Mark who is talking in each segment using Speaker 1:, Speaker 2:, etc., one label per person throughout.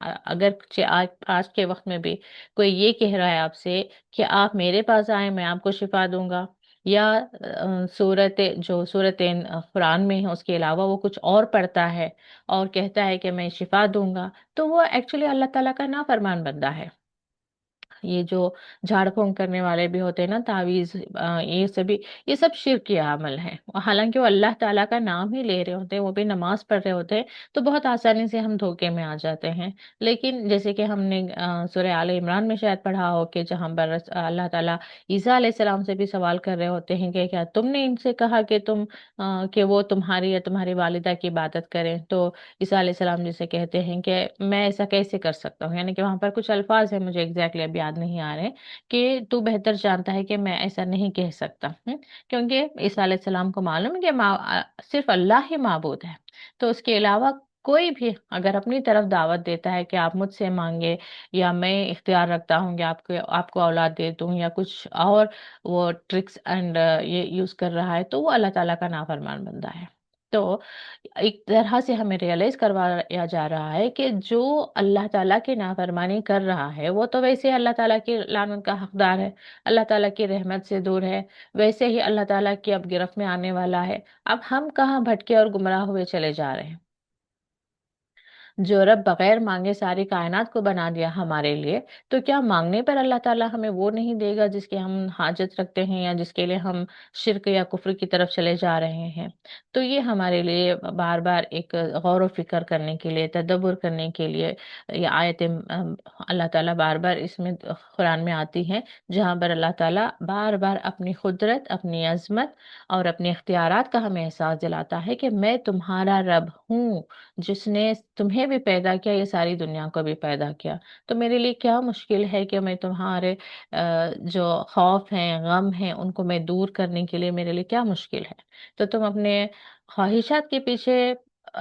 Speaker 1: اگر آج کے وقت میں بھی کوئی یہ کہہ رہا ہے آپ سے کہ آپ میرے پاس آئیں، میں آپ کو شفا دوں گا، یا جو صورتیں قرآن میں ہیں اس کے علاوہ وہ کچھ اور پڑھتا ہے اور کہتا ہے کہ میں شفا دوں گا، تو وہ ایکچولی اللہ تعالیٰ کا نافرمان بندہ ہے۔ یہ جو جھاڑ پھونک کرنے والے بھی ہوتے ہیں نا، تعویذ، یہ سب شرک کی عمل ہے، حالانکہ وہ اللہ تعالیٰ کا نام ہی لے رہے ہوتے ہیں، وہ بھی نماز پڑھ رہے ہوتے ہیں، تو بہت آسانی سے ہم دھوکے میں آ جاتے ہیں۔ لیکن جیسے کہ ہم نے سورہ آل عمران میں شاید پڑھا ہو کہ جہاں پر اللہ تعالیٰ عیسیٰ علیہ السلام سے بھی سوال کر رہے ہوتے ہیں کہ کیا تم نے ان سے کہا کہ کہ وہ تمہاری یا تمہاری والدہ کی عبادت کریں، تو عیسیٰ علیہ السلام جسے کہتے ہیں کہ میں ایسا کیسے کر سکتا ہوں، یعنی کہ وہاں پر کچھ الفاظ ہیں، مجھے ایگزیکٹلی اب یاد نہیں آ رہے، کہ تو بہتر جانتا ہے کہ میں ایسا نہیں کہہ سکتا، کیونکہ عیسیٰ علیہ السلام کو معلوم ہے کہ صرف اللہ ہی معبود ہے، تو اس کے علاوہ کوئی بھی اگر اپنی طرف دعوت دیتا ہے کہ آپ مجھ سے مانگے، یا میں اختیار رکھتا ہوں کہ آپ کو اولاد دے دوں، یا کچھ اور وہ ٹرکس اینڈ یہ یوز کر رہا ہے، تو وہ اللہ تعالیٰ کا نافرمان بندہ ہے۔ تو ایک طرح سے ہمیں ریئلائز کروایا جا رہا ہے کہ جو اللہ تعالیٰ کی نافرمانی کر رہا ہے وہ تو ویسے اللہ تعالیٰ کی لعنت کا حقدار ہے، اللہ تعالیٰ کی رحمت سے دور ہے، ویسے ہی اللہ تعالیٰ کی اب گرفت میں آنے والا ہے۔ اب ہم کہاں بھٹکے اور گمراہ ہوئے چلے جا رہے ہیں؟ جو رب بغیر مانگے ساری کائنات کو بنا دیا ہمارے لیے، تو کیا مانگنے پر اللہ تعالیٰ ہمیں وہ نہیں دے گا جس کی ہم حاجت رکھتے ہیں، یا جس کے لیے ہم شرک یا کفر کی طرف چلے جا رہے ہیں؟ تو یہ ہمارے لیے بار بار ایک غور و فکر کرنے کے لیے، تدبر کرنے کے لیے یہ آیتیں اللہ تعالیٰ بار بار اس میں قرآن میں آتی ہیں، جہاں پر اللہ تعالیٰ بار بار اپنی قدرت، اپنی عظمت اور اپنے اختیارات کا ہمیں احساس دلاتا ہے کہ میں تمہارا رب ہوں، جس نے تمہیں بھی پیدا کیا، یہ ساری دنیا کو بھی پیدا کیا۔ تو میرے لیے کیا مشکل ہے کہ میں تمہارے جو خوف ہیں، غم ہیں، ان کو میں دور کرنے کے لیے میرے لیے کیا مشکل ہے؟ تو تم اپنے خواہشات کے پیچھے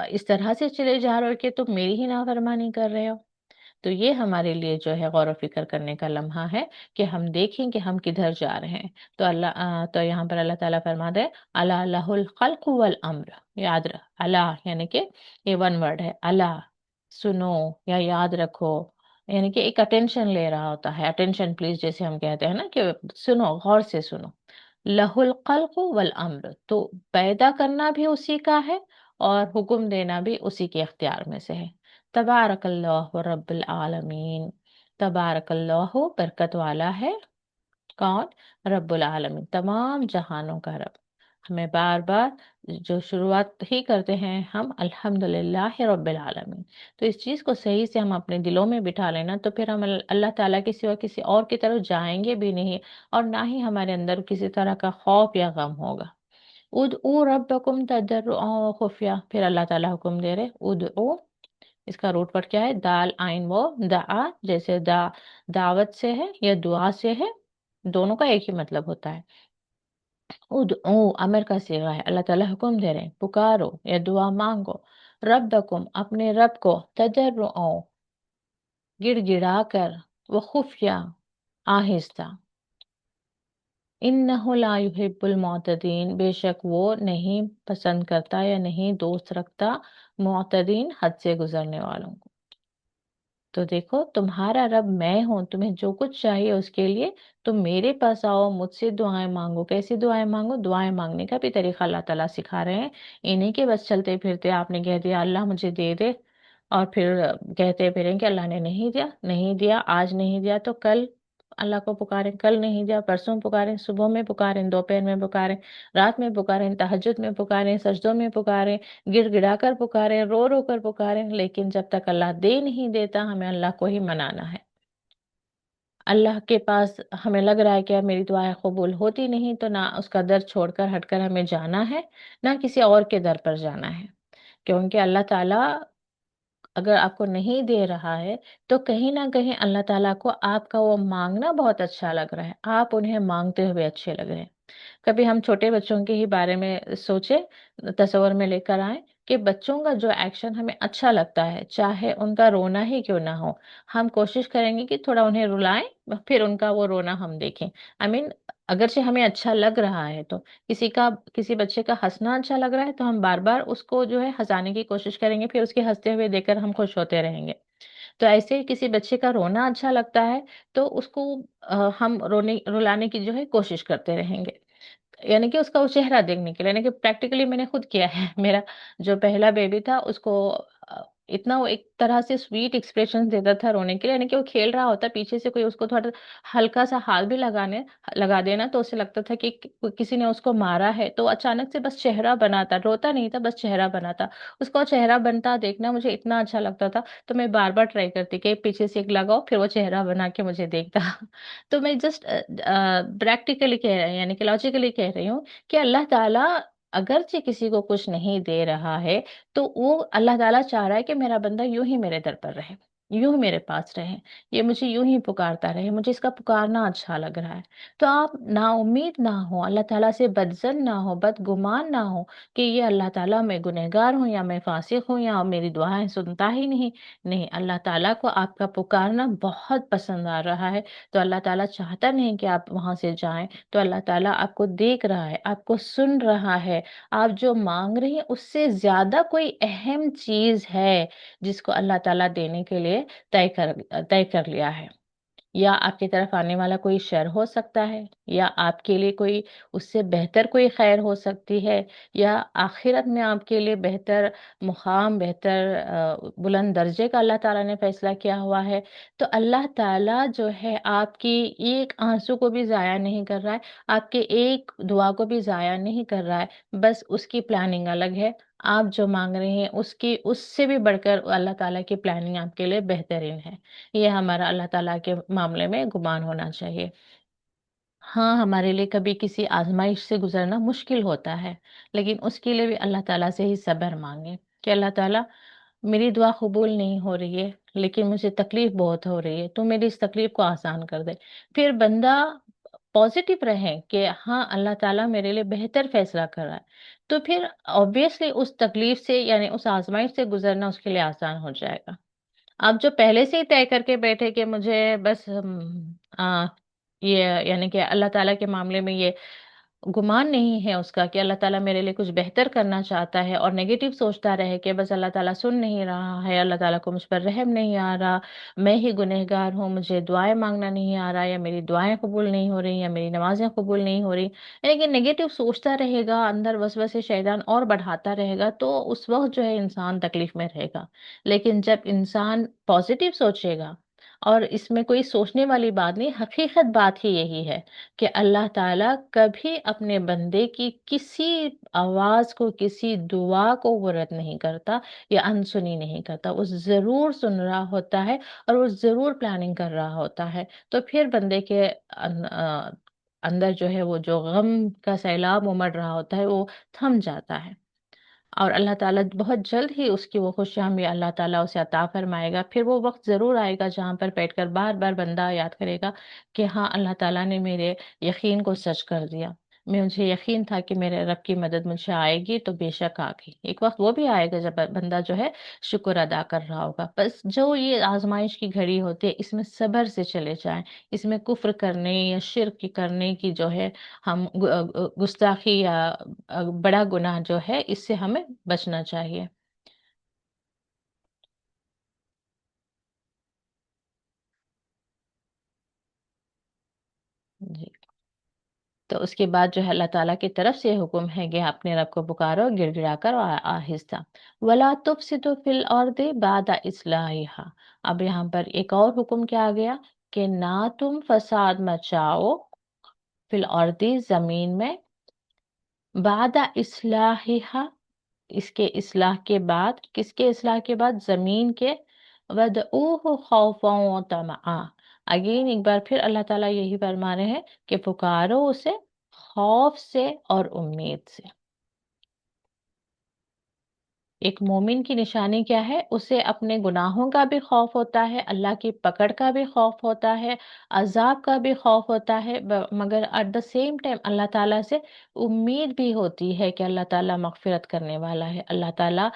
Speaker 1: اس طرح سے چلے جا رہے ہو کہ تم میری ہی نافرمانی کر رہے ہو۔ تو یہ ہمارے لیے جو ہے غور و فکر کرنے کا لمحہ ہے کہ ہم دیکھیں کہ ہم کدھر جا رہے ہیں۔ تو یہاں پر اللہ تعالیٰ فرماتے ہیں اللہ الہ الخلق والامر، یاد رکھ اللہ یعنی کہ یہ ون ورڈ ہے، اللہ، سنو یا یاد رکھو، یعنی کہ ایک اٹینشن لے رہا ہوتا ہے، اٹینشن پلیز جیسے ہم کہتے ہیں نا، کہ سنو، غور سے سنو، لہ الخلق والامر، تو پیدا کرنا بھی اسی کا ہے اور حکم دینا بھی اسی کے اختیار میں سے ہے۔ تبارک اللہ رب العالمین، تبارک اللہ برکت والا ہے، کون؟ رب العالمین، تمام جہانوں کا رب۔ ہمیں بار بار جو شروعات ہی کرتے ہیں ہم الحمدللہ رب العالمین، تو اس چیز کو صحیح سے ہم اپنے دلوں میں بٹھا لینا، تو پھر ہم اللہ تعالیٰ کے سوا کسی اور کی طرف جائیں گے بھی نہیں، اور نہ ہی ہمارے اندر کسی طرح کا خوف یا غم ہوگا۔ ادعوا ربکم تضرعا وخفیہ، پھر اللہ تعالیٰ حکم دے رہے ادعو، اس کا روٹ ورڈ کیا ہے؟ دال آئن وہ دعا، جیسے دعوت سے ہے یا دعا سے ہے، دونوں کا ایک ہی مطلب ہوتا ہے۔ ادعو امر کا صیغہ ہے، اللہ تعالیٰ حکم دے رہے ہیں پکارو یا دعا مانگو، ربکم اپنے رب کو، تضرعا گڑ گڑا کر، وہ خفیہ آہستہ، انہ لا یحب المعتدین، بے شک وہ نہیں پسند کرتا یا نہیں دوست رکھتا معتدین، حد سے گزرنے والوں کو۔ تو دیکھو تمہارا رب میں ہوں، تمہیں جو کچھ چاہیے اس کے لیے تم میرے پاس آؤ، مجھ سے دعائیں مانگو۔ کیسی دعائیں مانگو؟ دعائیں مانگنے کا بھی طریقہ اللہ تعالیٰ سکھا رہے ہیں، انہیں کے بس چلتے پھرتے آپ نے کہہ دیا اللہ مجھے دے دے، اور پھر کہتے پھریں کہ اللہ نے نہیں دیا، نہیں دیا، آج نہیں دیا تو کل اللہ کو پکاریں، کل نہیں دیا پرسوں پکاریں، صبح میں پکاریں، دوپہر میں پکاریں، رات میں پکاریں، تہجد میں پکاریں، سجدوں میں پکاریں، گڑ گڑا کر پکاریں، رو رو کر پکاریں، لیکن جب تک اللہ دے نہیں دیتا ہمیں اللہ کو ہی منانا ہے۔ اللہ کے پاس ہمیں لگ رہا ہے کہ اب میری دعائیں قبول ہوتی نہیں، تو نہ اس کا در چھوڑ کر ہٹ کر ہمیں جانا ہے، نہ کسی اور کے در پر جانا ہے، کیونکہ اللہ تعالیٰ اگر آپ کو نہیں دے رہا ہے تو کہیں نہ کہیں اللہ تعالیٰ کو آپ کا وہ مانگنا بہت اچھا لگ رہا ہے، آپ انہیں مانگتے ہوئے اچھے لگ رہے ہیں۔ کبھی ہم چھوٹے بچوں کے ہی بارے میں سوچے، تصور میں لے کر آئیں کہ بچوں کا جو ایکشن ہمیں اچھا لگتا ہے، چاہے ان کا رونا ہی کیوں نہ ہو، ہم کوشش کریں گے کہ تھوڑا انہیں رلائیں، پھر ان کا وہ رونا ہم دیکھیں۔ آئی مین اگرچہ ہمیں اچھا لگ رہا ہے، تو کسی بچے کا ہنسنا اچھا لگ رہا ہے تو ہم بار بار اس کو جو ہے ہنسانے کی کوشش کریں گے، پھر اس کے ہنستے ہوئے دیکھ کر ہم خوش ہوتے رہیں گے۔ تو ایسے کسی بچے کا رونا اچھا لگتا ہے تو اس کو ہم رلانے کی جو ہے کوشش کرتے رہیں گے، یعنی کہ اس کا وہ چہرہ دیکھنے کے لیے، یعنی کہ پریکٹیکلی میں نے خود کیا ہے میرا جو پہلا بیبی تھا اس کو اتنا وہ ایک طرح سے سویٹ ایکسپریشن دیتا تھا رونے کے لیے، یعنی کہ وہ کھیل رہا ہوتا پیچھے سے کوئی اس کو تھوڑا ہلکا سا ہاتھ بھی لگا دینا تو اسے لگتا تھا کہ کسی نے اس کو مارا ہے، تو اچانک سے بس چہرہ بناتا، روتا نہیں تھا بس چہرہ بناتا، اس کا چہرہ بنتا دیکھنا مجھے اتنا اچھا لگتا تھا، تو میں بار بار ٹرائی کرتی کہ پیچھے سے ایک لگاؤ پھر وہ چہرہ بنا کے مجھے دیکھتا تو میں جسٹ پریکٹیکلی کہہ رہی یعنی کہ لاجیکلی کہہ رہی ہوں کہ اللہ تعالیٰ اگرچہ کسی کو کچھ نہیں دے رہا ہے تو وہ اللہ تعالیٰ چاہ رہا ہے کہ میرا بندہ یوں ہی میرے در پر رہے، یوں ہی میرے پاس رہے، یہ مجھے یوں ہی پکارتا رہے، مجھے اس کا پکارنا اچھا لگ رہا ہے۔ تو آپ نا امید نہ ہو، اللہ تعالیٰ سے بدظن نہ ہو، بدگمان نہ ہو کہ یہ اللہ تعالیٰ میں گنہگار ہوں یا میں فاسق ہوں یا میری دعائیں سنتا ہی نہیں، نہیں، اللہ تعالیٰ کو آپ کا پکارنا بہت پسند آ رہا ہے، تو اللہ تعالیٰ چاہتا نہیں کہ آپ وہاں سے جائیں، تو اللہ تعالیٰ آپ کو دیکھ رہا ہے، آپ کو سن رہا ہے، آپ جو مانگ رہے ہیں اس سے زیادہ کوئی اہم چیز ہے جس کو اللہ تعالیٰ دینے کے لیے طے کر لیا ہے، یا آپ کی طرف آنے والا کوئی شر ہو سکتا ہے، یا آپ کے لیے کوئی اس سے بہتر کوئی خیر ہو سکتی ہے، یا آخرت میں آپ کے لیے بہتر مقام، بہتر بلند درجے کا اللہ تعالیٰ نے فیصلہ کیا ہوا ہے۔ تو اللہ تعالیٰ جو ہے آپ کی ایک آنسو کو بھی ضائع نہیں کر رہا ہے، آپ کے ایک دعا کو بھی ضائع نہیں کر رہا ہے، بس اس کی پلاننگ الگ ہے، آپ جو مانگ رہے ہیں اس سے بھی بڑھ کر اللہ تعالیٰ کی پلاننگ آپ کے لیے بہترین ہے۔ یہ ہمارا اللہ تعالیٰ کے معاملے میں گمان ہونا چاہیے۔ ہاں، ہمارے لیے کبھی کسی آزمائش سے گزرنا مشکل ہوتا ہے، لیکن اس کے لیے بھی اللہ تعالیٰ سے ہی صبر مانگے کہ اللہ تعالیٰ میری دعا قبول نہیں ہو رہی ہے لیکن مجھے تکلیف بہت ہو رہی ہے، تو میری اس تکلیف کو آسان کر دے۔ پھر بندہ پازیٹیو رہے کہ ہاں اللہ تعالیٰ میرے لیے بہتر فیصلہ کر رہا ہے، تو پھر آبویسلی اس تکلیف سے یعنی اس آزمائش سے گزرنا اس کے لیے آسان ہو جائے گا۔ آپ جو پہلے سے ہی طے کر کے بیٹھے کہ مجھے بس آ، یہ یعنی کہ اللہ تعالیٰ کے معاملے میں یہ گمان نہیں ہے اس کا کہ اللہ تعالیٰ میرے لیے کچھ بہتر کرنا چاہتا ہے اور نیگیٹو سوچتا رہے کہ بس اللہ تعالیٰ سن نہیں رہا ہے، اللہ تعالیٰ کو مجھ پر رحم نہیں آ رہا، میں ہی گنہگار ہوں، مجھے دعائیں مانگنا نہیں آ رہا، یا میری دعائیں قبول نہیں ہو رہی، یا میری نمازیں قبول نہیں ہو رہی، یعنی کہ نیگیٹو سوچتا رہے گا، اندر وسوسے شیطان اور بڑھاتا رہے گا، تو اس وقت جو ہے انسان تکلیف میں رہے گا۔ لیکن جب انسان پازیٹیو سوچے گا، اور اس میں کوئی سوچنے والی بات نہیں، حقیقت بات ہی یہی ہے کہ اللہ تعالیٰ کبھی اپنے بندے کی کسی آواز کو، کسی دعا کو وہ رد نہیں کرتا یا انسنی نہیں کرتا، وہ ضرور سن رہا ہوتا ہے اور وہ ضرور پلاننگ کر رہا ہوتا ہے۔ تو پھر بندے کے اندر جو ہے وہ جو غم کا سیلاب امڑ رہا ہوتا ہے وہ تھم جاتا ہے، اور اللہ تعالیٰ بہت جلد ہی اس کی وہ خوشیاں بھی اللہ تعالیٰ اسے عطا فرمائے گا۔ پھر وہ وقت ضرور آئے گا جہاں پر بیٹھ کر بار بار بندہ یاد کرے گا کہ ہاں اللہ تعالیٰ نے میرے یقین کو سچ کر دیا، مجھے یقین تھا کہ میرے رب کی مدد مجھے آئے گی تو بے شک آ گئی۔ ایک وقت وہ بھی آئے گا جب بندہ جو ہے شکر ادا کر رہا ہوگا۔ بس جو یہ آزمائش کی گھڑی ہوتی ہے اس میں صبر سے چلے جائیں، اس میں کفر کرنے یا شرک کرنے کی جو ہے ہم گستاخی یا بڑا گناہ جو ہے اس سے ہمیں بچنا چاہیے۔ جی، تو اس کے بعد جو ہے اللہ تعالیٰ کی طرف سے حکم ہے کہ اپنے رب کو پکارو گڑ گڑا کر اور آہستہ، ولا تفسدوا فی الارض بعد اصلاحها۔ اب یہاں پر ایک اور حکم کیا آ گیا کہ نہ تم فساد مچاؤ فی الارض، زمین میں، بعد اصلاحها، اس کے اصلاح کے بعد، کس کے اصلاح کے بعد؟ زمین کے، وَادْعُوهُ خَوْفًا وَطَمَعًا۔ اگین ایک بار پھر اللہ تعالیٰ یہی فرما رہے ہیں کہ پکارو اسے خوف سے اور امید سے۔ ایک مومن کی نشانی کیا ہے؟ اسے اپنے گناہوں کا بھی خوف ہوتا ہے، اللہ کی پکڑ کا بھی خوف ہوتا ہے، عذاب کا بھی خوف ہوتا ہے، مگر ایٹ دا سیم ٹائم اللہ تعالیٰ سے امید بھی ہوتی ہے کہ اللہ تعالیٰ مغفرت کرنے والا ہے، اللہ تعالیٰ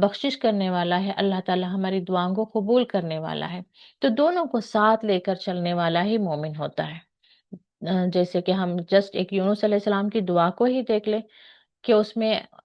Speaker 1: بخشش کرنے والا ہے، اللہ تعالیٰ ہماری دعاؤں کو قبول کرنے والا ہے۔ تو دونوں کو ساتھ لے کر چلنے والا ہی مومن ہوتا ہے۔ جیسے کہ ہم جسٹ ایک یونس علیہ السلام کی دعا کو ہی دیکھ لیں، کہ اس میں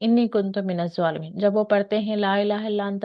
Speaker 1: انی کنت من الظالمین، جب وہ پڑھتے ہیں لا الہ الا انت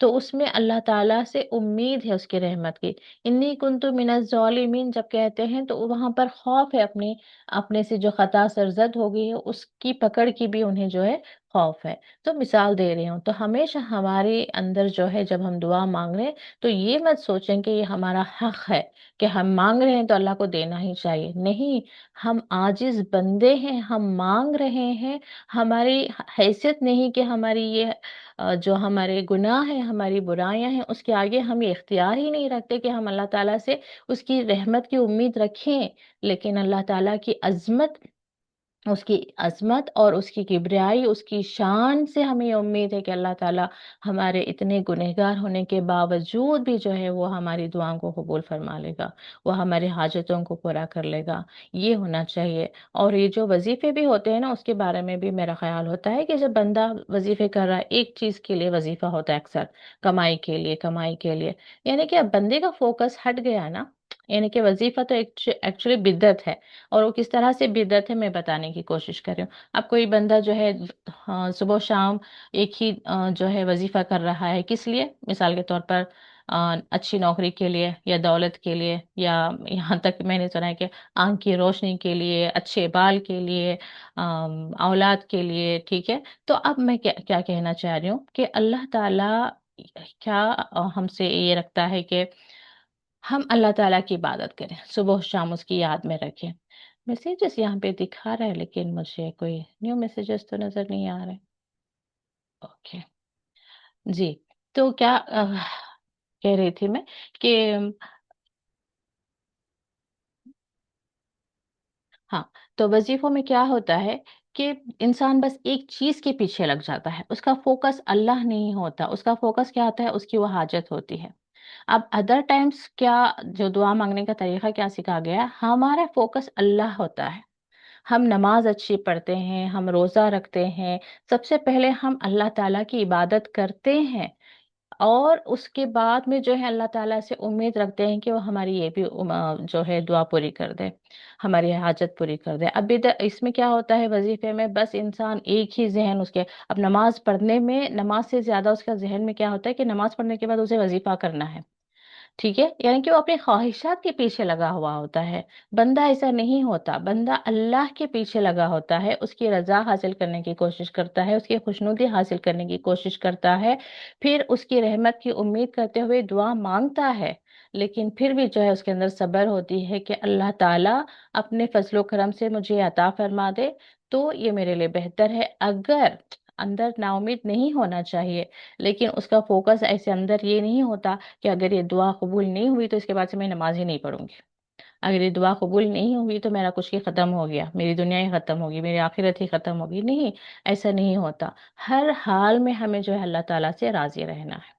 Speaker 1: تو اس میں اللہ تعالیٰ سے امید ہے اس کی رحمت کی۔ انی کنت من الظالمین جب کہتے ہیں تو وہاں پر خوف ہے، اپنے سے جو خطا سرزد ہو گئی ہے اس کی پکڑ کی بھی انہیں جو ہے خوف ہے۔ تو مثال دے رہی ہوں، تو ہمیشہ ہمارے اندر جو ہے جب ہم دعا مانگ رہے ہیں تو یہ مت سوچیں کہ یہ ہمارا حق ہے کہ ہم مانگ رہے ہیں تو اللہ کو دینا ہی چاہیے، نہیں، ہم عاجز بندے ہیں، ہم مانگ رہے ہیں، ہماری حیثیت نہیں کہ ہماری یہ جو ہمارے گناہ ہیں، ہماری برائیاں ہیں، اس کے آگے ہم یہ اختیار ہی نہیں رکھتے کہ ہم اللہ تعالیٰ سے اس کی رحمت کی امید رکھیں، لیکن اللہ تعالیٰ کی عظمت، اس کی عظمت اور اس کی کبریائی، اس کی شان سے ہمیں یہ امید ہے کہ اللہ تعالیٰ ہمارے اتنے گنہگار ہونے کے باوجود بھی جو ہے وہ ہماری دعاؤں کو قبول فرما لے گا، وہ ہمارے حاجتوں کو پورا کر لے گا، یہ ہونا چاہیے۔ اور یہ جو وظیفے بھی ہوتے ہیں نا، اس کے بارے میں بھی میرا خیال ہوتا ہے کہ جب بندہ وظیفے کر رہا ہے، ایک چیز کے لیے وظیفہ ہوتا ہے اکثر، کمائی کے لیے، کمائی کے لیے، یعنی کہ اب بندے کا فوکس ہٹ گیا نا، یعنی کہ وظیفہ تو ایکچولی بدعت ہے، اور وہ کس طرح سے بدعت ہے میں بتانے کی کوشش کر رہی ہوں۔ اب کوئی بندہ جو ہے صبح و شام ایک ہی جو ہے وظیفہ کر رہا ہے، کس لیے؟ مثال کے طور پر اچھی نوکری کے لیے، یا دولت کے لیے، یا یہاں تک میں نے سنا ہے کہ آنکھ کی روشنی کے لیے، اچھے بال کے لیے، اولاد کے لیے، ٹھیک ہے؟ تو اب میں کیا کیا کہنا چاہ رہی ہوں کہ اللہ تعالیٰ کیا ہم سے یہ رکھتا ہے کہ ہم اللہ تعالیٰ کی عبادت کریں، صبح و شام اس کی یاد میں رکھیں۔ میسیجز یہاں پہ دکھا رہا ہے لیکن مجھے کوئی نیو میسیجز تو نظر نہیں آ رہے۔ اوکے، جی، تو کیا کہہ رہی تھی میں کہ ہاں، تو وظیفوں میں کیا ہوتا ہے کہ انسان بس ایک چیز کے پیچھے لگ جاتا ہے، اس کا فوکس اللہ نہیں ہوتا، اس کا فوکس کیا ہوتا ہے؟ اس کی وہ حاجت ہوتی ہے۔ اب ادر ٹائمز کیا، جو دعا مانگنے کا طریقہ کیا سکھا گیا ہے، ہمارا فوکس اللہ ہوتا ہے، ہم نماز اچھی پڑھتے ہیں، ہم روزہ رکھتے ہیں، سب سے پہلے ہم اللہ تعالیٰ کی عبادت کرتے ہیں، اور اس کے بعد میں جو ہے اللہ تعالیٰ سے امید رکھتے ہیں کہ وہ ہماری یہ بھی جو ہے دعا پوری کر دے، ہماری حاجت پوری کر دے۔ اب اس میں کیا ہوتا ہے وظیفے میں، بس انسان ایک ہی ذہن اس کے، اب نماز پڑھنے میں، نماز سے زیادہ اس کا ذہن میں کیا ہوتا ہے کہ نماز پڑھنے کے بعد اسے وظیفہ کرنا ہے، ٹھیک ہے؟ یعنی کہ وہ اپنی خواہشات کے پیچھے لگا ہوا ہوتا ہے۔ بندہ ایسا نہیں ہوتا، بندہ اللہ کے پیچھے لگا ہوتا ہے، اس کی رضا حاصل کرنے کی کوشش کرتا ہے، اس کی خوشنودی حاصل کرنے کی کوشش کرتا ہے، پھر اس کی رحمت کی امید کرتے ہوئے دعا مانگتا ہے، لیکن پھر بھی جو ہے اس کے اندر صبر ہوتی ہے کہ اللہ تعالیٰ اپنے فضل و کرم سے مجھے عطا فرما دے تو یہ میرے لیے بہتر ہے۔ اگر اندر نا امید نہیں ہونا چاہیے، لیکن اس کا فوکس ایسے اندر یہ نہیں ہوتا کہ اگر یہ دعا قبول نہیں ہوئی تو اس کے بعد سے میں نماز ہی نہیں پڑھوں گی، اگر یہ دعا قبول نہیں ہوئی تو میرا کچھ ہی ختم ہو گیا، میری دنیا ہی ختم ہوگی، میری آخرت ہی ختم ہوگی، نہیں، ایسا نہیں ہوتا۔ ہر حال میں ہمیں جو ہے اللہ تعالیٰ سے راضی رہنا ہے۔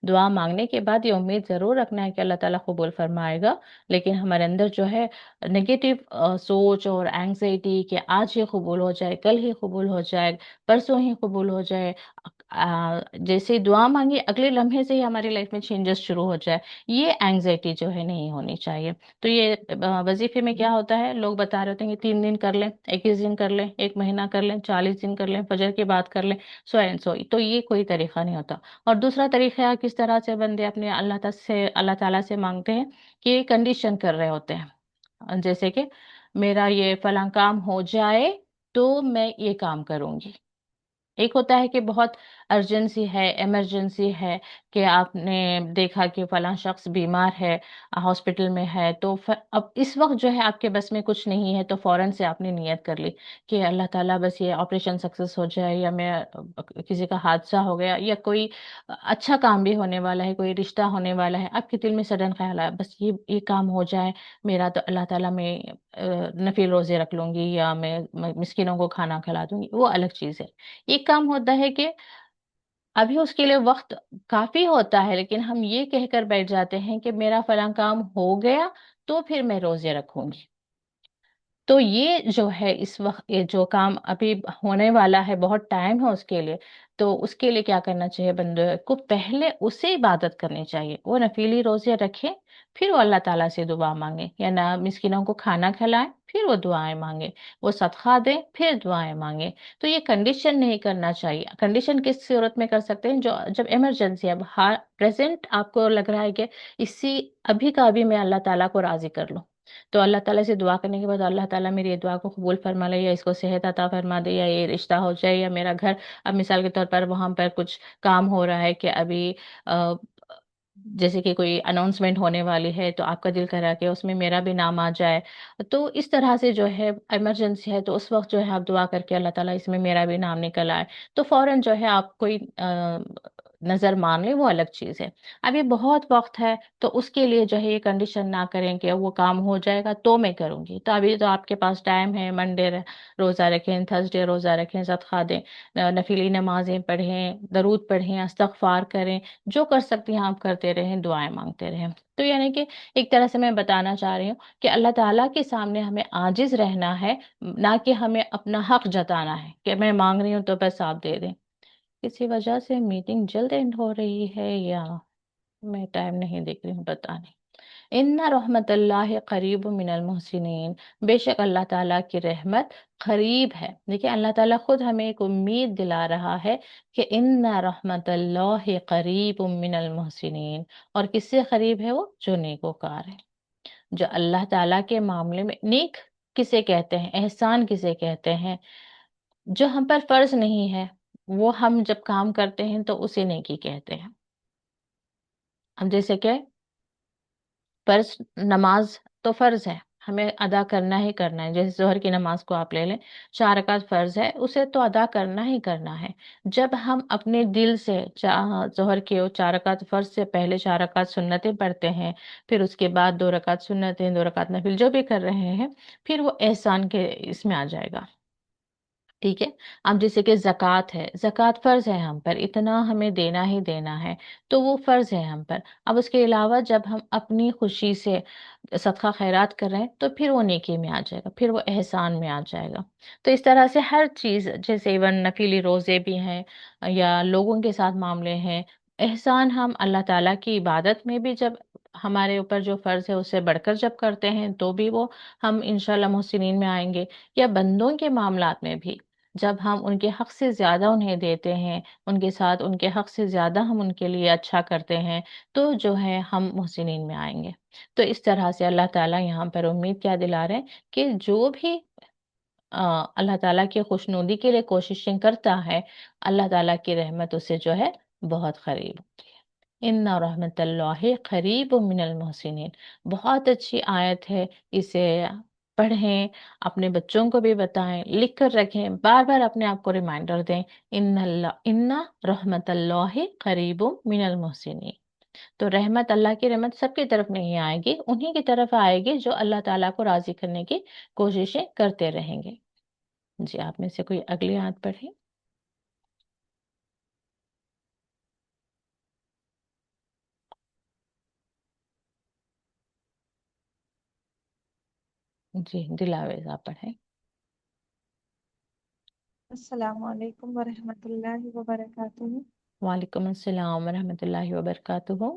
Speaker 1: دعا مانگنے کے بعد یہ امید ضرور رکھنا ہے کہ اللہ تعالیٰ قبول فرمائے گا، لیکن ہمارے اندر جو ہے نگیٹو سوچ اور اینگزائٹی کہ آج ہی قبول ہو جائے، کل ہی قبول ہو جائے، پرسوں ہی قبول ہو جائے، جیسے ہی دعا مانگی اگلے لمحے سے ہی ہماری لائف میں چینجز شروع ہو جائے، یہ اینگزائٹی جو ہے نہیں ہونی چاہیے۔ تو یہ وظیفے میں کیا ہوتا ہے، لوگ بتا رہے ہوتے ہیں کہ 3 دن کر لیں، 21 دن کر لیں، 1 مہینہ کر لیں، 40 دن کر لیں، فجر کے بعد کر لیں، سو اینڈ سو، تو یہ کوئی طریقہ نہیں ہوتا۔ اور دوسرا طریقہ کس طرح سے بندے اپنے اللہ تعالیٰ سے مانگتے ہیں کہ کنڈیشن کر رہے ہوتے ہیں، جیسے کہ میرا یہ فلاں کام ہو جائے تو میں یہ کام کروں گی۔ ایک ہوتا ہے کہ بہت ارجنسی ہے، ایمرجنسی ہے، کہ آپ نے دیکھا کہ فلاں شخص بیمار ہے، ہاسپٹل میں ہے، تو اب اس وقت جو ہے آپ کے بس میں کچھ نہیں ہے، تو فوراً سے آپ نے نیت کر لی کہ اللہ تعالیٰ بس یہ آپریشن سکسیس ہو جائے، یا میں کسی کا حادثہ ہو گیا، یا کوئی اچھا کام بھی ہونے والا ہے، کوئی رشتہ ہونے والا ہے، آپ کے دل میں سڈن خیال آیا بس یہ کام ہو جائے میرا، تو اللہ تعالیٰ میں نفل روزے رکھ لوں گی، یا میں مسکینوں کو کھانا کھلا دوں گی، وہ الگ چیز ہے۔ ایک کام ہوتا ہے کہ ابھی اس کے لیے وقت کافی ہوتا ہے، لیکن ہم یہ کہہ کر بیٹھ جاتے ہیں کہ میرا فلاں کام ہو گیا تو پھر میں روزے رکھوں گی، تو یہ جو ہے اس وقت یہ جو کام ابھی ہونے والا ہے، بہت ٹائم ہے اس کے لیے، تو اس کے لیے کیا کرنا چاہیے بندے کو؟ پہلے اسے عبادت کرنی چاہیے، وہ نفلی روزے رکھے، پھر وہ اللہ تعالیٰ سے دعا مانگے، یا نہ مسکینوں کو کھانا کھلائیں پھر وہ دعائیں مانگے، وہ صدقہ دیں پھر دعائیں مانگے۔ تو یہ کنڈیشن نہیں کرنا چاہیے۔ کنڈیشن کس صورت میں کر سکتے ہیں؟ جو جب ایمرجنسی ہے، اب پریزنٹ آپ کو لگ رہا ہے کہ اسی ابھی کا ابھی میں اللہ تعالیٰ کو راضی کر لوں، تو اللہ تعالیٰ سے دعا کرنے کے بعد اللہ تعالیٰ میری یہ دعا کو قبول فرما لے، یا اس کو صحت عطا فرما دے، یا یہ رشتہ ہو جائے، یا میرا گھر، اب مثال کے طور پر وہاں پر کچھ کام ہو رہا ہے کہ ابھی آ، جیسے کہ کوئی اناؤنسمنٹ ہونے والی ہے، تو آپ کا دل کرا کہ اس میں میرا بھی نام آ جائے، تو اس طرح سے جو ہے ایمرجنسی ہے، تو اس وقت جو ہے آپ دعا کر کے اللہ تعالیٰ اس میں میرا بھی نام نکل آئے، تو فوراً جو ہے آپ کوئی نظر مان لیں، وہ الگ چیز ہے۔ ابھی بہت وقت ہے، تو اس کے لیے جو ہے یہ کنڈیشن نہ کریں کہ وہ کام ہو جائے گا تو میں کروں گی، تو ابھی تو آپ کے پاس ٹائم ہے، منڈے روزہ رکھیں، تھرسڈے روزہ رکھیں، صدقہ دیں، نفلی نمازیں پڑھیں، درود پڑھیں، استغفار کریں، جو کر سکتی ہیں آپ کرتے رہیں، دعائیں مانگتے رہیں۔ تو یعنی کہ ایک طرح سے میں بتانا چاہ رہی ہوں کہ اللہ تعالیٰ کے سامنے ہمیں عاجز رہنا ہے، نہ کہ ہمیں اپنا حق جتانا ہے کہ میں مانگ رہی ہوں تو بس آپ دے دیں۔ کسی وجہ سے میٹنگ جلد اینڈ ہو رہی ہے، یا میں ٹائم نہیں دیکھ رہی ہوں، پتہ نہیں۔ ان رحمت اللہ قریب من المحسنین، بے شک اللہ تعالیٰ کی رحمت قریب ہے۔ دیکھیں اللہ تعالیٰ خود ہمیں ایک امید دلا رہا ہے کہ ان رحمت اللہ قریب من المحسنین، اور کس سے قریب ہے وہ؟ جو نیکوکار ہے، جو اللہ تعالیٰ کے معاملے میں نیک کسے کہتے ہیں، احسان کسے کہتے ہیں؟ جو ہم پر فرض نہیں ہے، وہ ہم جب کام کرتے ہیں تو اسے نیکی کہتے ہیں۔ اب جیسے کہ فرض نماز تو فرض ہے، ہمیں ادا کرنا ہی کرنا ہے، جیسے ظہر کی نماز کو آپ لے لیں، 4 رکعت فرض ہے، اسے تو ادا کرنا ہی کرنا ہے۔ جب ہم اپنے دل سے ظہر کے 4 رکعت فرض سے پہلے 4 رکعت سنتیں پڑھتے ہیں، پھر اس کے بعد 2 رکعت سنتیں، 2 رکعت نفل جو بھی کر رہے ہیں، پھر وہ احسان کے اس میں آ جائے گا۔ ٹھیک ہے؟ اب جیسے کہ زکوٰۃ ہے، زکوٰۃ فرض ہے ہم پر، اتنا ہمیں دینا ہی دینا ہے، تو وہ فرض ہے ہم پر۔ اب اس کے علاوہ جب ہم اپنی خوشی سے صدقہ خیرات کر رہے ہیں، تو پھر وہ نیکی میں آ جائے گا، پھر وہ احسان میں آ جائے گا۔ تو اس طرح سے ہر چیز، جیسے ایون نفلی روزے بھی ہیں، یا لوگوں کے ساتھ معاملے ہیں، احسان ہم اللہ تعالیٰ کی عبادت میں بھی جب ہمارے اوپر جو فرض ہے اس سے بڑھ کر جب کرتے ہیں، تو بھی وہ ہم انشاءاللہ محسنین میں آئیں گے، یا بندوں کے معاملات میں بھی جب ہم ان کے حق سے زیادہ انہیں دیتے ہیں، ان کے ساتھ ان کے حق سے زیادہ ہم ان کے لیے اچھا کرتے ہیں، تو جو ہے ہم محسنین میں آئیں گے۔ تو اس طرح سے اللہ تعالیٰ یہاں پر امید کیا دلا رہے ہیں کہ جو بھی اللہ تعالیٰ کی خوشنودی کے لیے کوششیں کرتا ہے، اللہ تعالیٰ کی رحمت اسے جو ہے بہت قریب ہوتی ہے۔ ان رحمت اللہ قریب من المحسنین، بہت اچھی آیت ہے، اسے پڑھیں، اپنے بچوں کو بھی بتائیں، لکھ کر رکھیں، بار بار اپنے آپ کو ریمائنڈر دیں، ان رحمت اللہ قریب من المحسنین۔ تو رحمت، اللہ کی رحمت سب کی طرف نہیں آئے گی، انہی کی طرف آئے گی جو اللہ تعالیٰ کو راضی کرنے کی کوششیں کرتے رہیں گے۔ جی آپ میں سے کوئی اگلی آیت پڑھیں۔ جی دلاویز آپ پڑھیں۔
Speaker 2: السلام علیکم ورحمۃ اللہ وبرکاتہ۔
Speaker 1: وعلیکم السلام ورحمۃ اللہ وبرکاتہ۔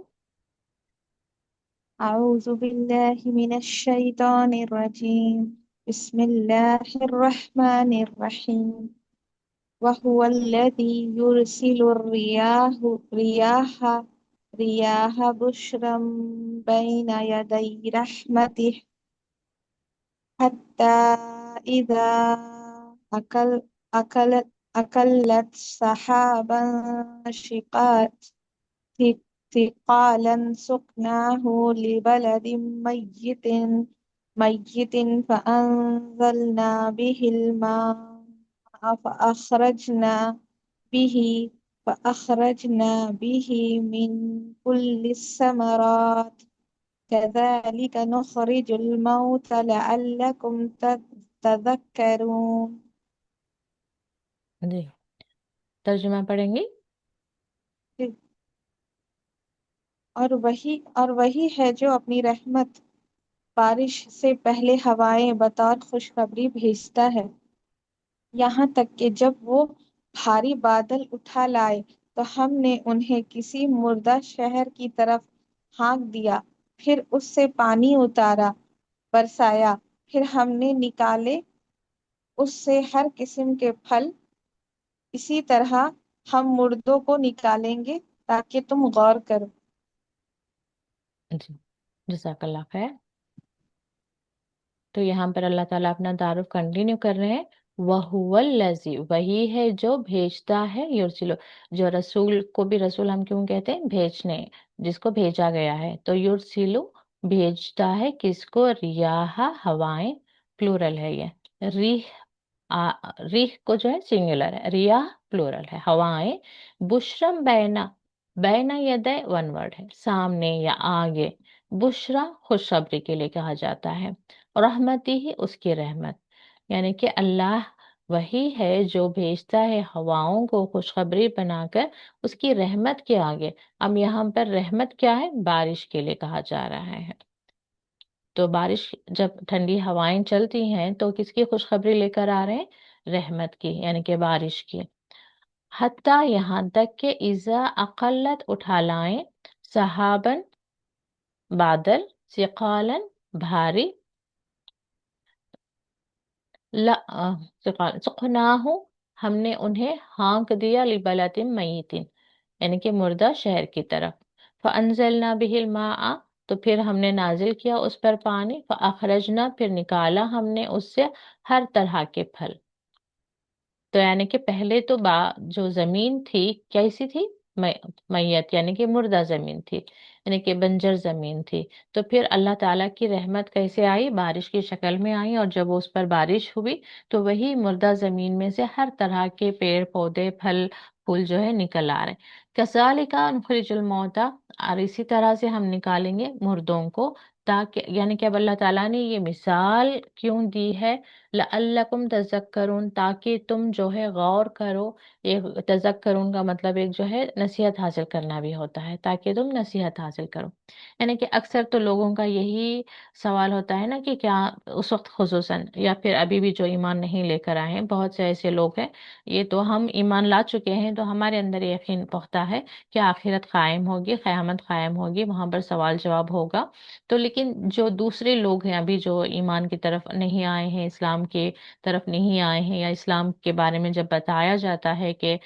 Speaker 2: اعوذ باللہ من الشیطان الرجیم، بسم اللہ الرحمن الرحیم۔ وهو الذی یرسل ریاح بشرا بین یدی رحمته حتی اذا اکلت سحابا ثقالا سقناه لبلد ميت فأنزلنا به الماء به فأخرجنا به من كل الثمرات كذلك نخرج الموتى لعلكم تذكرون۔
Speaker 1: جی ترجمہ پڑھیں گی؟
Speaker 2: اور وہی ہے جو اپنی رحمت بارش سے پہلے ہوائیں بطور خوشخبری بھیجتا ہے، یہاں تک کہ جب وہ بھاری بادل اٹھا لائے تو ہم نے انہیں کسی مردہ شہر کی طرف ہانک دیا، پھر اس سے پانی اتارا، برسایا، پھر ہم نے نکالے اس سے ہر قسم کے پھل، اسی طرح ہم مردوں کو نکالیں گے تاکہ تم غور کرو۔
Speaker 1: جی، جزاک اللہ خیر۔ تو یہاں پر اللہ تعالیٰ اپنا تعارف کنٹینیو کر رہے ہیں، وَهُوَ الَّذِي، وہی ہے جو بھیجتا ہے، یرسلو، جو رسول کو بھی رسول ہم کیوں کہتے ہیں؟ بھیجنے، جس کو بھیجا گیا ہے، تو یرسلو بھیجتا ہے کس کو؟ ریاح، ہوائیں، پلورل ہے یہ، ریح، ریح کو جو ہے سنگولر ہے، ریاح پلورل ہے، ہوائیں، بشرم بینا، بینا یدے ون ورڈ ہے، سامنے یا آگے، بشرا خوشخبری کے لیے کہا جاتا ہے، رحمتی ہی اس کی رحمت، یعنی کہ اللہ وہی ہے جو بھیجتا ہے ہواؤں کو خوشخبری بنا کر اس کی رحمت کے آگے۔ اب یہاں پر رحمت کیا ہے؟ بارش کے لیے کہا جا رہا ہے۔ تو بارش جب ٹھنڈی ہوائیں چلتی ہیں تو کس کی خوشخبری لے کر آ رہے ہیں؟ رحمت کی، یعنی کہ بارش کی۔ حتیٰ یہاں تک کہ اذا اقلت اٹھا لائیں، سحابن بادل، ثقالن بھاری، سقناہ ہم نے انہیں ہانک دیا، لبلد میتین یعنی کہ مردہ شہر کی طرف، فانزلنا بہ الماء تو پھر ہم نے نازل کیا اس پر پانی، فاخرجنا پھر نکالا ہم نے اس سے ہر طرح کے پھل۔ تو یعنی کہ پہلے تو جو زمین تھی کیسی تھی؟ میت، یعنی کہ مردہ زمین تھی، یعنی کہ بنجر زمین تھی۔ تو پھر اللہ تعالیٰ کی رحمت کیسے آئی؟ بارش کی شکل میں آئی، اور جب اس پر بارش ہوئی تو وہی مردہ زمین میں سے ہر طرح کے پیڑ پودے پھل پھول جو ہے نکل آ رہے ہیں۔ کذالک نخرج الموتیٰ، اور اسی طرح سے ہم نکالیں گے مردوں کو، تاکہ، یعنی کہ اب اللہ تعالیٰ نے یہ مثال کیوں دی ہے؟ لعلکم تذکرون، تاکہ تم جو ہے غور کرو۔ ایک تذکرون کا مطلب ایک جو ہے نصیحت حاصل کرنا بھی ہوتا ہے، تاکہ تم نصیحت حاصل کرو۔ یعنی کہ اکثر تو لوگوں کا یہی سوال ہوتا ہے نا کہ کیا اس وقت خصوصاً، یا پھر ابھی بھی جو ایمان نہیں لے کر آئے ہیں، بہت سے ایسے لوگ ہیں، یہ تو ہم ایمان لا چکے ہیں تو ہمارے اندر یہ یقین پختہ ہے کہ آخرت قائم ہوگی، قیامت قائم ہوگی، وہاں پر سوال جواب ہوگا۔ تو لیکن جو دوسرے لوگ ہیں ابھی جو ایمان کی طرف نہیں آئے ہیں، اسلام کے طرف نہیں آئے ہیں، یا اسلام کے بارے میں جب بتایا جاتا ہے کہ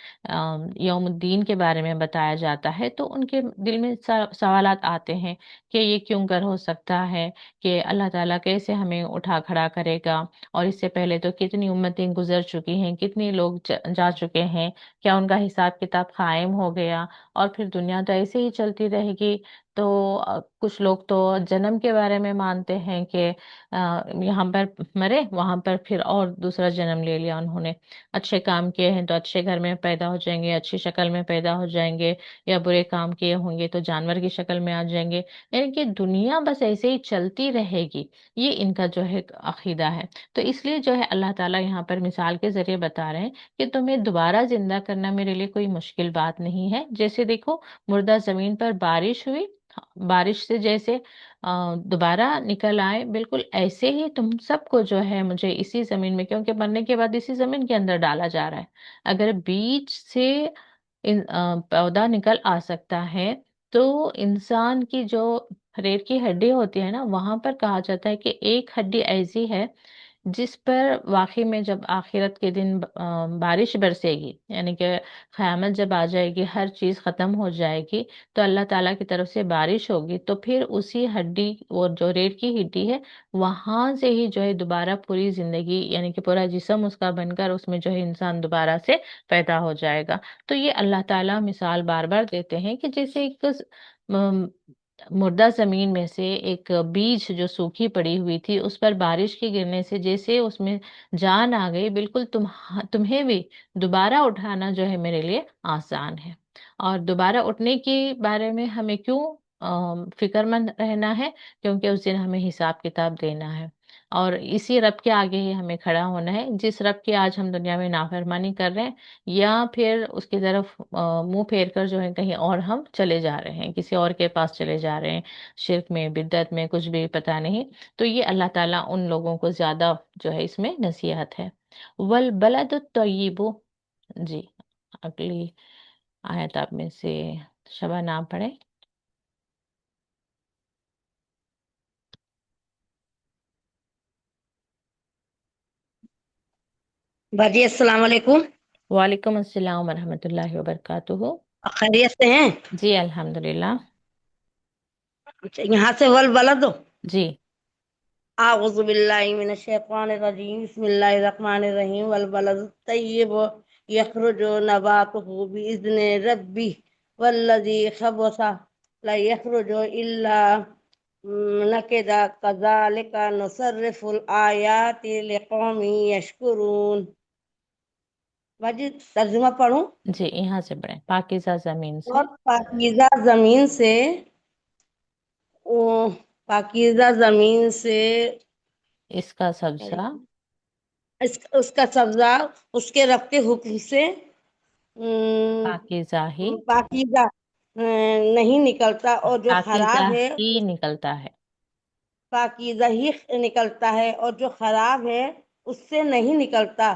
Speaker 1: یوم الدین کے بارے میں بتایا جاتا ہے، تو ان کے دل میں سوالات آتے ہیں کہ یہ کیوں کر ہو سکتا ہے، کہ اللہ تعالیٰ کیسے ہمیں اٹھا کھڑا کرے گا، اور اس سے پہلے تو کتنی امتیں گزر چکی ہیں، کتنے لوگ جا چکے ہیں، کیا ان کا حساب کتاب قائم ہو گیا، اور پھر دنیا تو ایسے ہی چلتی رہے گی۔ تو کچھ لوگ تو جنم کے بارے میں مانتے ہیں کہ یہاں پر مرے، وہاں پر پھر اور دوسرا جنم لے لیا انہوں نے، اچھے کام کیے ہیں تو اچھے گھر میں پیدا ہو جائیں گے، اچھی شکل میں پیدا ہو جائیں گے، یا برے کام کیے ہوں گے تو جانور کی شکل میں آ جائیں گے، یعنی کہ دنیا بس ایسے ہی چلتی رہے گی، یہ ان کا جو ہے عقیدہ ہے۔ تو اس لیے جو ہے اللہ تعالیٰ یہاں پر مثال کے ذریعے بتا رہے ہیں کہ تمہیں دوبارہ زندہ کرنا میرے لیے کوئی مشکل بات نہیں ہے۔ جیسے دیکھو مردہ زمین پر بارش ہوئی، بارش سے جیسے دوبارہ نکل آئے، بالکل ایسے ہی تم سب کو جو ہے مجھے اسی زمین میں، کیونکہ مرنے کے بعد اسی زمین کے اندر ڈالا جا رہا ہے۔ اگر بیج سے پودا نکل آ سکتا ہے، تو انسان کی جو ریڑھ کی ہڈی ہوتی ہے نا، وہاں پر کہا جاتا ہے کہ ایک ہڈی ایسی ہے جس پر واقعی میں جب آخرت کے دن بارش برسے گی، یعنی کہ قیامت جب آ جائے گی، ہر چیز ختم ہو جائے گی، تو اللہ تعالیٰ کی طرف سے بارش ہوگی، تو پھر اسی ہڈی اور جو ریڑھ کی ہڈی ہے وہاں سے ہی جو ہے دوبارہ پوری زندگی، یعنی کہ پورا جسم اس کا بن کر اس میں جو ہے انسان دوبارہ سے پیدا ہو جائے گا۔ تو یہ اللہ تعالیٰ مثال بار بار دیتے ہیں کہ جیسے ایک مردہ زمین میں سے ایک بیج جو سوکھی پڑی ہوئی تھی، اس پر بارش کے گرنے سے جیسے اس میں جان آ گئی، بالکل تمہیں بھی دوبارہ اٹھانا جو ہے میرے لیے آسان ہے۔ اور دوبارہ اٹھنے کے بارے میں ہمیں کیوں فکر مند رہنا ہے؟ کیونکہ اس دن ہمیں حساب کتاب دینا ہے۔ اور اسی رب کے آگے ہی ہمیں کھڑا ہونا ہے، جس رب کی آج ہم دنیا میں نافرمانی کر رہے ہیں، یا پھر اس کی طرف منہ پھیر کر جو ہے کہیں اور ہم چلے جا رہے ہیں، کسی اور کے پاس چلے جا رہے ہیں، شرک میں، بدعت میں، کچھ بھی پتہ نہیں. تو یہ اللہ تعالیٰ ان لوگوں کو زیادہ جو ہے اس میں نصیحت ہے. والبلد الطیب. جی، اگلی آیت آپ میں سے شبہ نام پڑھیں.
Speaker 3: باجی السلام علیکم.
Speaker 1: وعلیکم السلام ورحمۃ اللہ وبرکاتہ.
Speaker 3: خیریت سے ہیں؟
Speaker 1: جی الحمدللہ.
Speaker 3: یہاں سے ول بلد.
Speaker 1: جی.
Speaker 3: اعوذ باللہ من الشیطان الرجیم، بسم اللہ الرحمن الرحیم. والبلد الطیب یخرج نباتہ باذن ربی والذی خبث لا یخرج الا نکدا کذالک نصرف الآیات لقوم یشکرون. باجی ترجمہ پڑھوں؟
Speaker 1: جی یہاں سے پڑھیں. پاکیزہ زمین سے.
Speaker 3: اور پاکیزہ زمین سے، پاکیزہ زمین سے
Speaker 1: اس کا سبزہ
Speaker 3: اس کا سبزہ اس کے رب کے حکم سے
Speaker 1: پاکیزہ ہی.
Speaker 3: پاکیزہ نہیں نکلتا، اور جو
Speaker 1: پاکیزہ
Speaker 3: خراب ہے
Speaker 1: ہی نکلتا ہے.
Speaker 3: پاکیزہ ہی نکلتا ہے، اور جو خراب ہے اس سے نہیں نکلتا.